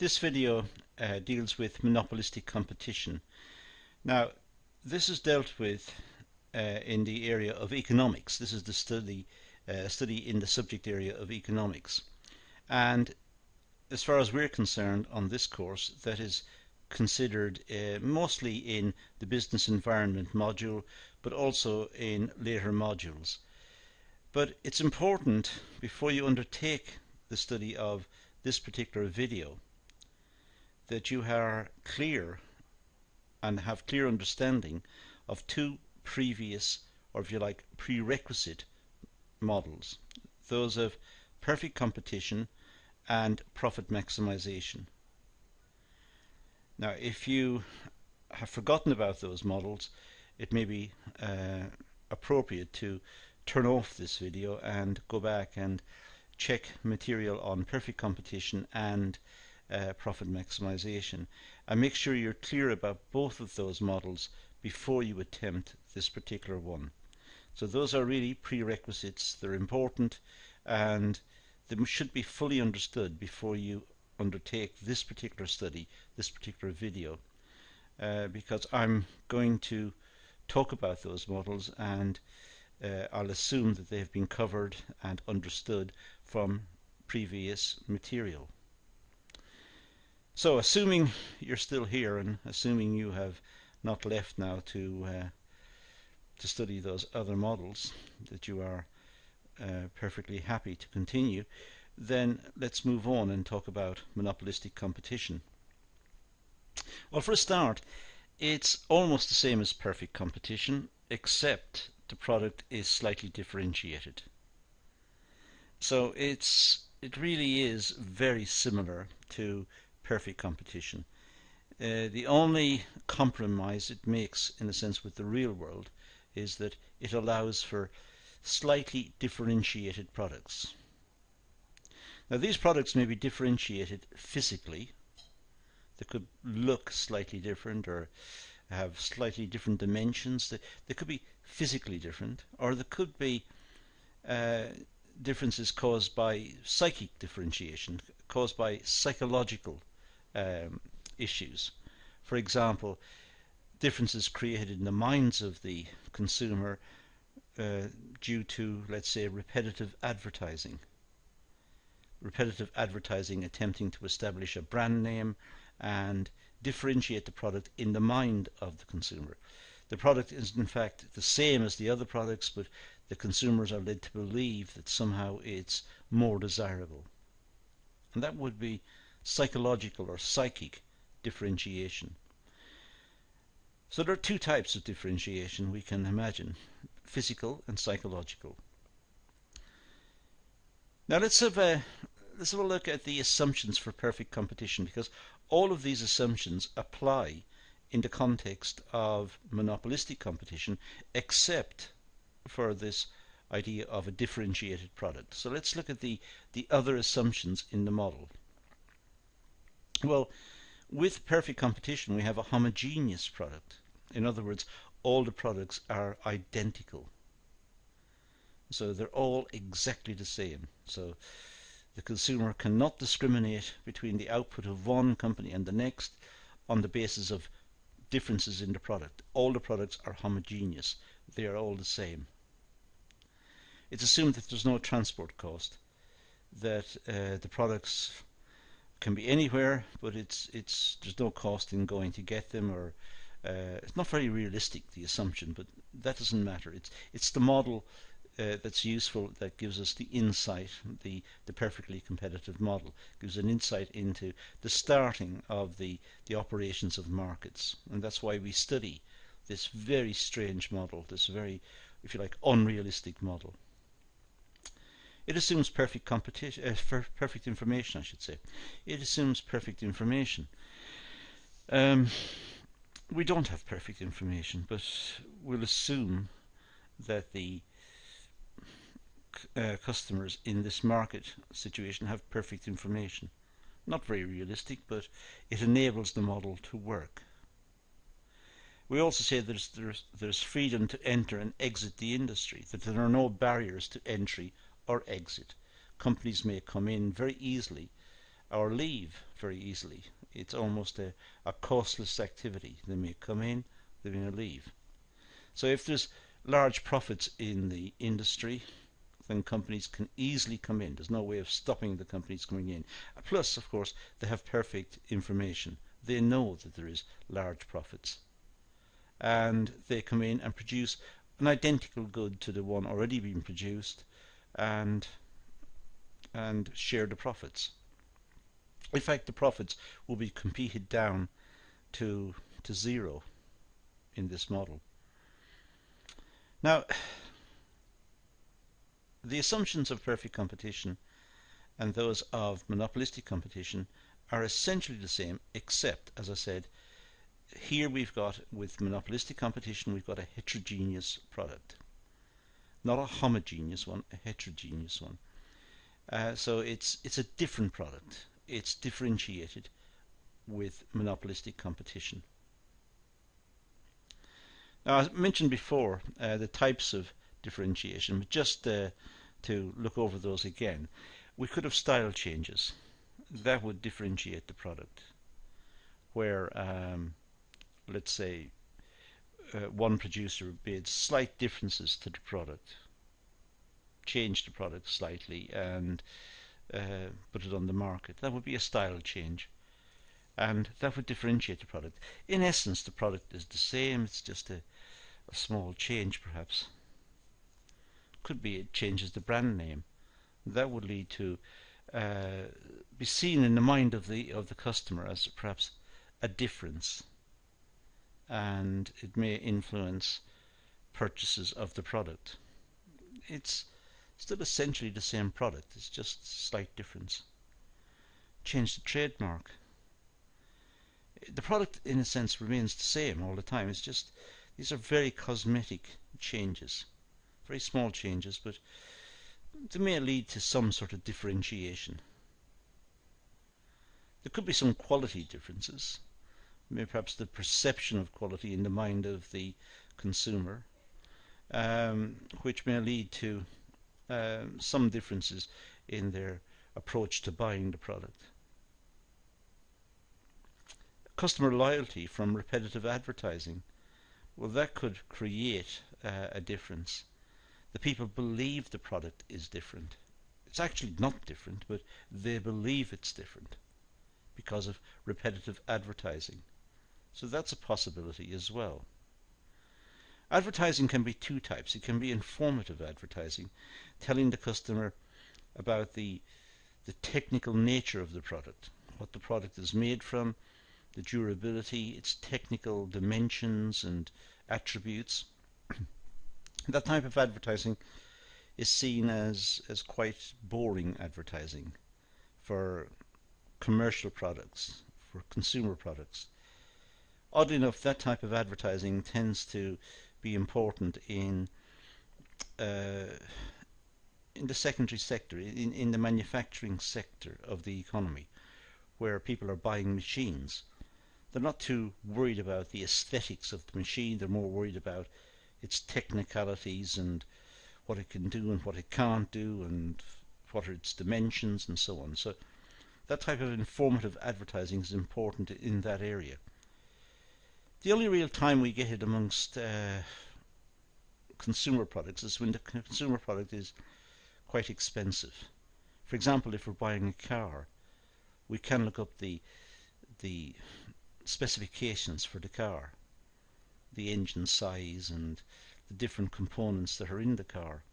This video deals with monopolistic competition. Now, this is dealt with in the area of economics. This is the study in the subject area of economics. And as far as we're concerned on this course, that is considered mostly in the business environment module, but also in later modules. But it's important, before you undertake the study of this particular video, that you are clear and have clear understanding of two previous, or if you like, prerequisite models, those of perfect competition and profit maximization. Now, if you have forgotten about those models, it may be appropriate to turn off this video and go back and check material on perfect competition and profit maximization, and make sure you're clear about both of those models before you attempt this particular one. So those are really prerequisites. They're important, and they should be fully understood before you undertake this particular study, this particular video, because I'm going to talk about those models, and I'll assume that they have been covered and understood from previous material. So, assuming you're still here, and assuming you have not left now to study those other models, that you are perfectly happy to continue, then let's move on and talk about monopolistic competition. Well, for a start, it's almost the same as perfect competition, except the product is slightly differentiated. So it really is very similar to perfect competition. The only compromise it makes, in a sense, with the real world is that it allows for slightly differentiated products. Now, these products may be differentiated physically. They could look slightly different or have slightly different dimensions. They could be physically different, or there could be differences caused by psychic differentiation, caused by psychological issues. For example, differences created in the minds of the consumer due to, let's say, repetitive advertising. Repetitive advertising attempting to establish a brand name and differentiate the product in the mind of the consumer. The product is in fact the same as the other products, but the consumers are led to believe that somehow it's more desirable. And that would be psychological or psychic differentiation. So there are two types of differentiation we can imagine: physical and psychological. Now let's have a look at the assumptions for perfect competition, because all of these assumptions apply in the context of monopolistic competition, except for this idea of a differentiated product. So let's look at the other assumptions in the model. Well, with perfect competition we have a homogeneous product. In other words, all the products are identical. So they're all exactly the same. So the consumer cannot discriminate between the output of one company and the next on the basis of differences in the product. All the products are homogeneous. They are all the same. It's assumed that there's no transport cost, that the products can be anywhere, but there's no cost in going to get them, or it's not very realistic, the assumption, but that doesn't matter. It's the model that's useful, that gives us the insight. The perfectly competitive model gives an insight into the starting of the operations of markets, and that's why we study this very strange model, this very, if you like, unrealistic model. It assumes perfect competition, perfect information, I should say. It assumes perfect information. We don't have perfect information, but we'll assume that the customers in this market situation have perfect information. Not very realistic, but it enables the model to work. We also say there's freedom to enter and exit the industry, that there are no barriers to entry or exit. Companies may come in very easily or leave very easily. It's almost a costless activity. They may come in, they may leave. So if there's large profits in the industry, then companies can easily come in. There's no way of stopping the companies coming in. Plus, of course, they have perfect information. They know that there is large profits. And they come in and produce an identical good to the one already being produced and share the profits. In fact, the profits will be competed down to zero in this model. Now, the assumptions of perfect competition and those of monopolistic competition are essentially the same, except, as I said, here we've got, with monopolistic competition, we've got a heterogeneous product. Not a homogeneous one, a heterogeneous one. So it's a different product. It's differentiated with monopolistic competition. Now, I mentioned before the types of differentiation, but just to look over those again, we could have style changes. That would differentiate the product, where let's say one producer made slight differences to the product, changed the product slightly and put it on the market. That would be a style change, and that would differentiate the product. In essence, the product is the same, it's just a small change perhaps. Could be it changes the brand name. That would lead to be seen in the mind of the customer as perhaps a difference, and it may influence purchases of the product. It's still essentially the same product, it's just a slight difference. Change the trademark. The product in a sense remains the same all the time. It's just these are very cosmetic changes, very small changes, but they may lead to some sort of differentiation. There could be some quality differences, maybe perhaps the perception of quality in the mind of the consumer, which may lead to some differences in their approach to buying the product. Customer loyalty from repetitive advertising, well, that could create a difference. The people believe the product is different. It's actually not different, but they believe it's different because of repetitive advertising. So that's a possibility as well. Advertising can be two types. It can be informative advertising, telling the customer about the technical nature of the product, what the product is made from, the durability, its technical dimensions and attributes. That type of advertising is seen as quite boring advertising for commercial products, for consumer products. Oddly enough, that type of advertising tends to be important in the secondary sector, in the manufacturing sector of the economy, where people are buying machines. They're not too worried about the aesthetics of the machine, they're more worried about its technicalities and what it can do and what it can't do and what are its dimensions and so on. So that type of informative advertising is important in that area. The only real time we get it amongst consumer products is when the consumer product is quite expensive. For example, if we're buying a car, we can look up the specifications for the car, the engine size and the different components that are in the car.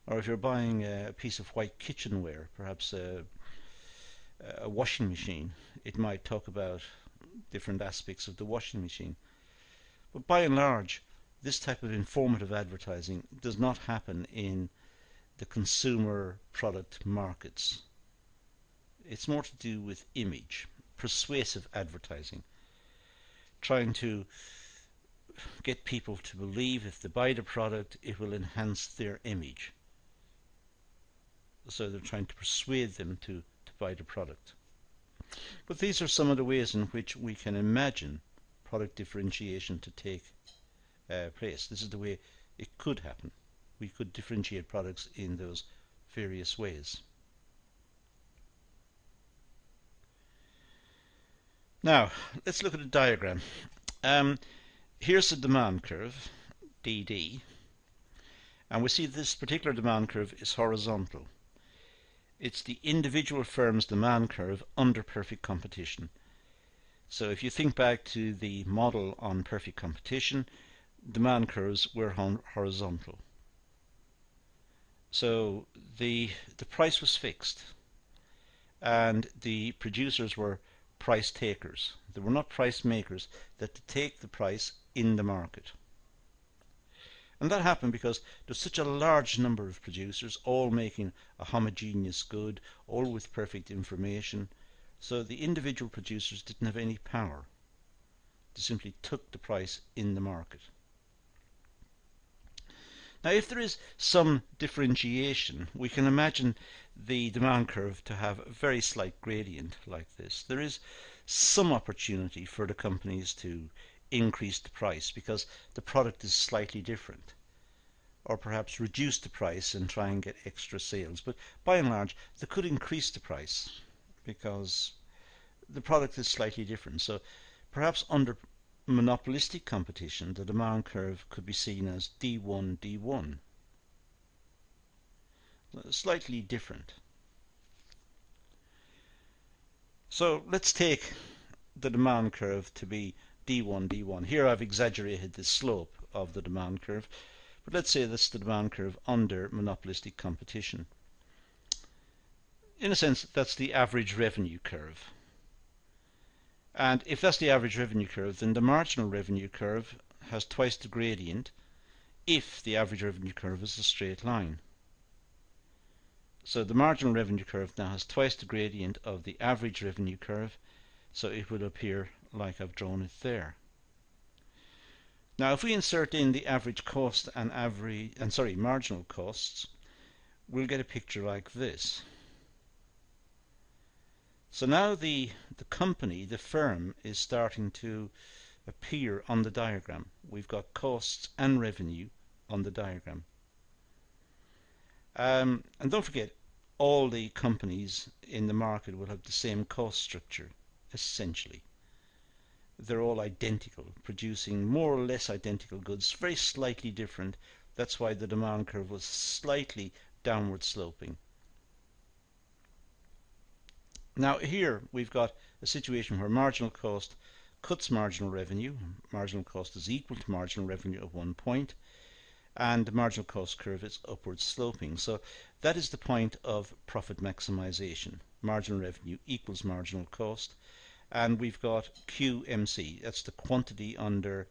Or if you're buying a piece of white kitchenware, perhaps a washing machine, it might talk about different aspects of the washing machine. But by and large, this type of informative advertising does not happen in the consumer product markets. It's more to do with image, persuasive advertising, trying to get people to believe if they buy the product it will enhance their image. So they're trying to persuade them to buy the product. But these are some of the ways in which we can imagine product differentiation to take place. This is the way it could happen. We could differentiate products in those various ways. Now, let's look at a diagram. Here's the demand curve, DD, and we see this particular demand curve is horizontal. It's the individual firm's demand curve under perfect competition. So if you think back to the model on perfect competition, demand curves were horizontal. So the price was fixed, and the producers were price takers. They were not price makers, that to take the price in the market. And that happened because there's such a large number of producers, all making a homogeneous good, all with perfect information. So the individual producers didn't have any power. They simply took the price in the market. Now, if there is some differentiation, we can imagine the demand curve to have a very slight gradient like this. There is some opportunity for the companies to increase the price because the product is slightly different, or perhaps reduce the price and try and get extra sales. But by and large, they could increase the price because the product is slightly different. So perhaps under monopolistic competition, the demand curve could be seen as D1, D1. Slightly different. So let's take the demand curve to be D1, D1. Here I've exaggerated the slope of the demand curve, but let's say that's the demand curve under monopolistic competition. In a sense, that's the average revenue curve. And if that's the average revenue curve, then the marginal revenue curve has twice the gradient if the average revenue curve is a straight line. So the marginal revenue curve now has twice the gradient of the average revenue curve, so it would appear like I've drawn it there. Now if we insert in the average cost and marginal costs, we'll get a picture like this. So now the company, the firm, is starting to appear on the diagram. We've got costs and revenue on the diagram. And don't forget, all the companies in the market will have the same cost structure, essentially. They're all identical, producing more or less identical goods, very slightly different. That's why the demand curve was slightly downward sloping. Now here we've got a situation where marginal cost cuts marginal revenue. Marginal cost is equal to marginal revenue at one point, and the marginal cost curve is upward sloping. So that is the point of profit maximization. Marginal revenue equals marginal cost, and we've got QMC. That's the quantity under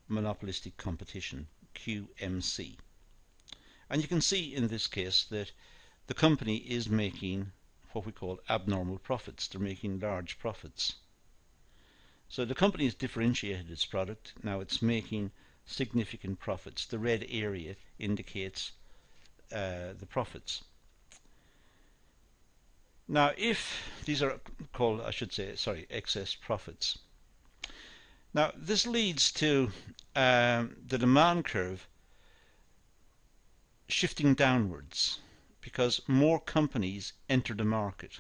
monopolistic competition, QMC. And you can see in this case that the company is making what we call abnormal profits. They're making large profits. So the company has differentiated its product. Now it's making significant profits. The red area indicates the profits. Now if these are called, excess profits. Now this leads to the demand curve shifting downwards, because more companies enter the market.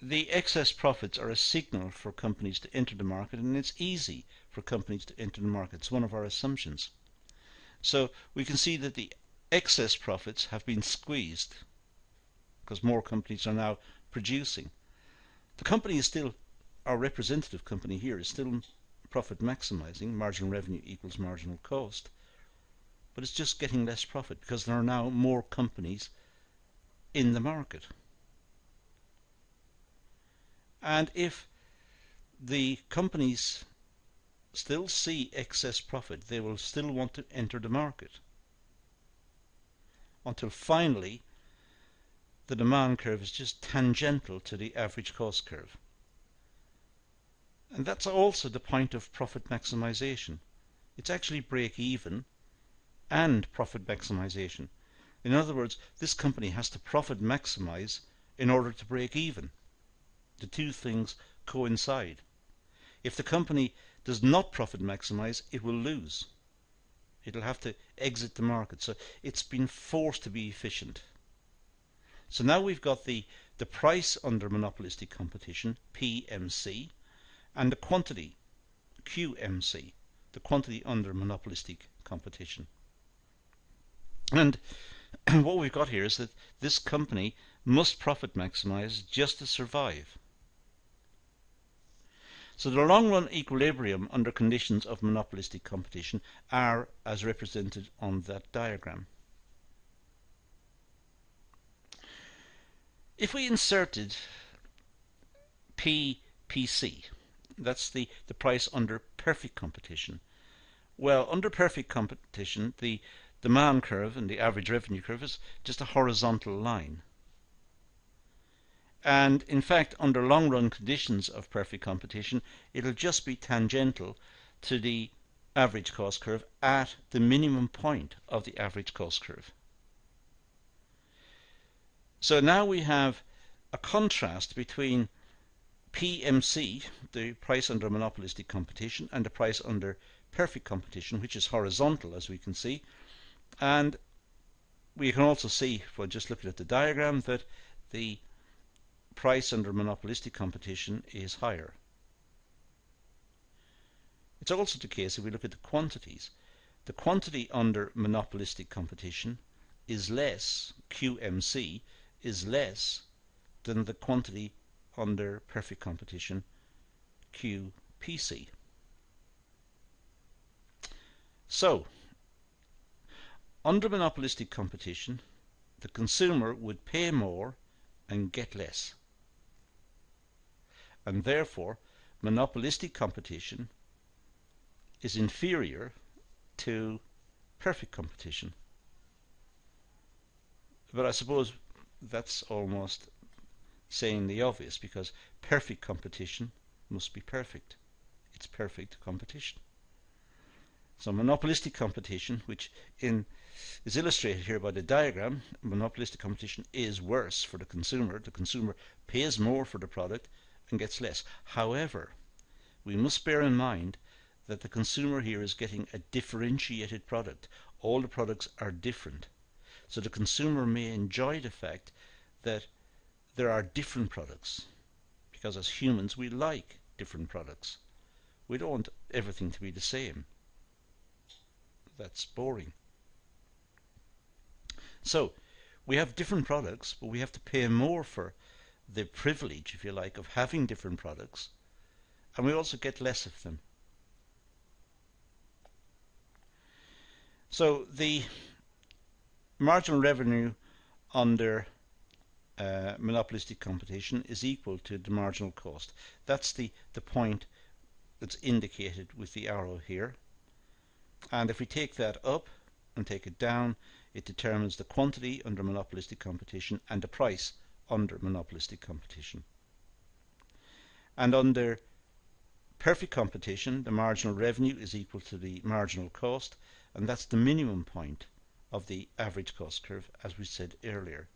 The excess profits are a signal for companies to enter the market, and it's easy for companies to enter the market. It's one of our assumptions. So we can see that the excess profits have been squeezed because more companies are now producing. The company is still, our representative company here is still profit maximizing. Marginal revenue equals marginal cost. But it's just getting less profit because there are now more companies in the market. And if the companies still see excess profit, they will still want to enter the market until finally the demand curve is just tangential to the average cost curve. And that's also the point of profit maximization. It's actually break even and profit maximization. In other words, this company has to profit maximize in order to break even. The two things coincide. If the company does not profit maximize, it will lose. It'll have to exit the market. So it's been forced to be efficient. So now we've got the the price under monopolistic competition, PMC, and the quantity, QMC, the quantity under monopolistic competition. And what we've got here is that this company must profit maximize just to survive. So the long run equilibrium under conditions of monopolistic competition are as represented on that diagram. If we inserted PPC, that's the price under perfect competition. Well, under perfect competition, the demand curve and the average revenue curve is just a horizontal line. And in fact, under long run conditions of perfect competition, it'll just be tangential to the average cost curve at the minimum point of the average cost curve. So now we have a contrast between PMC, the price under monopolistic competition, and the price under perfect competition, which is horizontal, as we can see. And we can also see, if we're just looking at the diagram, that the price under monopolistic competition is higher. It's also the case if we look at the quantities. The quantity under monopolistic competition is less, QMC, is less than the quantity under perfect competition, QPC. So, under monopolistic competition, the consumer would pay more and get less. And therefore, monopolistic competition is inferior to perfect competition. But I suppose that's almost saying the obvious, because perfect competition must be perfect. It's perfect competition. So monopolistic competition, which is illustrated here by the diagram, monopolistic competition is worse for the consumer. The consumer pays more for the product and gets less. However, we must bear in mind that the consumer here is getting a differentiated product. All the products are different. So the consumer may enjoy the fact that there are different products, because as humans we like different products. We don't want everything to be the same. That's boring. So we have different products, but we have to pay more for the privilege, if you like, of having different products, and we also get less of them. So the marginal revenue under monopolistic competition is equal to the marginal cost. That's the point that's indicated with the arrow here. And if we take that up and take it down, it determines the quantity under monopolistic competition and the price under monopolistic competition. And under perfect competition, the marginal revenue is equal to the marginal cost, and that's the minimum point of the average cost curve, as we said earlier.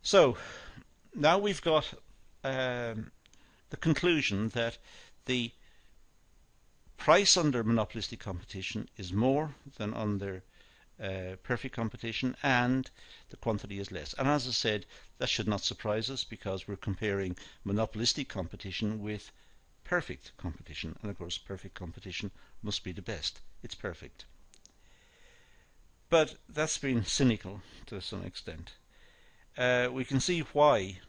So now we've got the conclusion that the price under monopolistic competition is more than under perfect competition, and the quantity is less. And as I said, that should not surprise us, because we're comparing monopolistic competition with perfect competition, and of course perfect competition must be the best. It's perfect. But that's been cynical to some extent. We can see why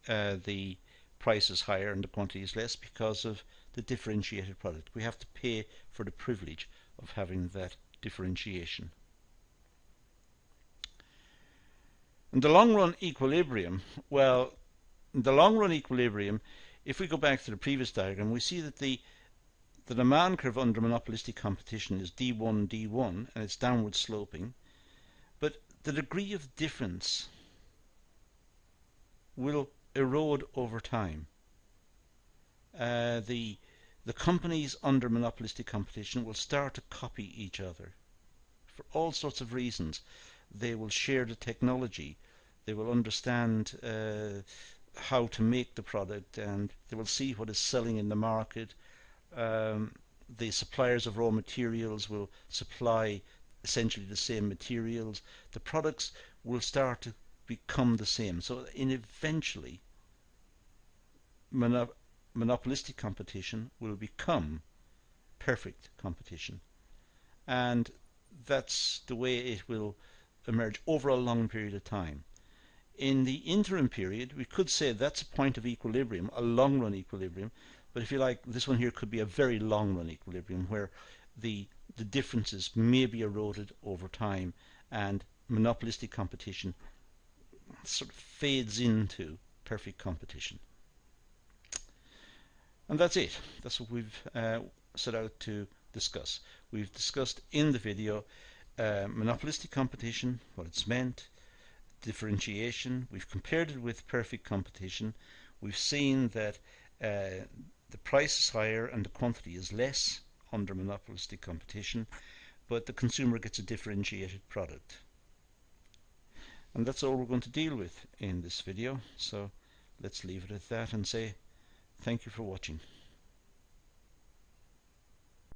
the price is higher and the quantity is less, because of the differentiated product. We have to pay for the privilege of having that differentiation. In the long run equilibrium, well, in the long run equilibrium, if we go back to the previous diagram, we see that the demand curve under monopolistic competition is D1, D1, and it's downward sloping, but the degree of difference will erode over time. The companies under monopolistic competition will start to copy each other for all sorts of reasons. They will share the technology, they will understand how to make the product, and they will see what is selling in the market. The suppliers of raw materials will supply essentially the same materials, the products will start to become the same. So eventually monopolistic competition will become perfect competition, and that's the way it will emerge over a long period of time. In the interim period, we could say that's a point of equilibrium, a long run equilibrium, but if you like, this one here could be a very long run equilibrium where the differences may be eroded over time and monopolistic competition sort of fades into perfect competition. And that's it. That's what we've set out to discuss. We've discussed in the video monopolistic competition, what it's meant, differentiation. We've compared it with perfect competition. We've seen that the price is higher and the quantity is less under monopolistic competition, but the consumer gets a differentiated product. And that's all we're going to deal with in this video. So let's leave it at that and say thank you for watching.